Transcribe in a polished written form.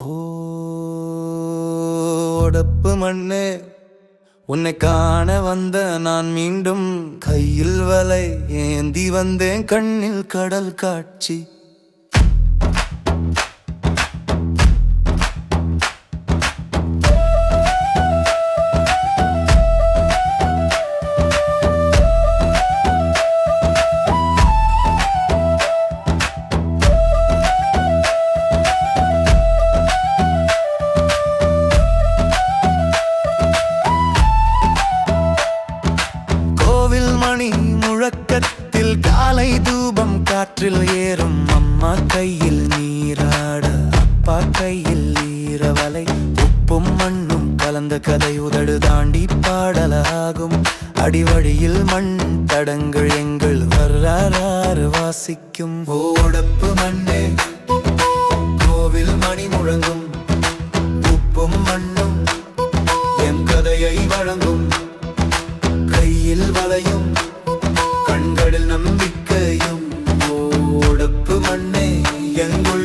ஓடப்பு மண்ணே, உன்னை காண வந்த நான் மீண்டும் கையில் வலை ஏந்தி வந்தேன், கண்ணில் கடல் காட்சி. மணி முழக்கத்தில் காலை தூபம் காற்றில் ஏறும், அம்மா கையில் நீராட அப்பா கையில் ஈரவலை, உப்பும் மண்ணும் கலந்த கதை உதடு தாண்டி பாடலாகும். அடிவழியில் மண் தடங்கள் எங்கள் வரலாறு வாசிக்கும். ஓடப்பு மண்ணே, கோவில் மணி முழங்கும், உப்பும் மண்ணும் என் கதையை வழங்கும். கையில் வலையும் கண்களில் நம்பிக்கையும், ஓடப்பு மண்ணே எங்குள்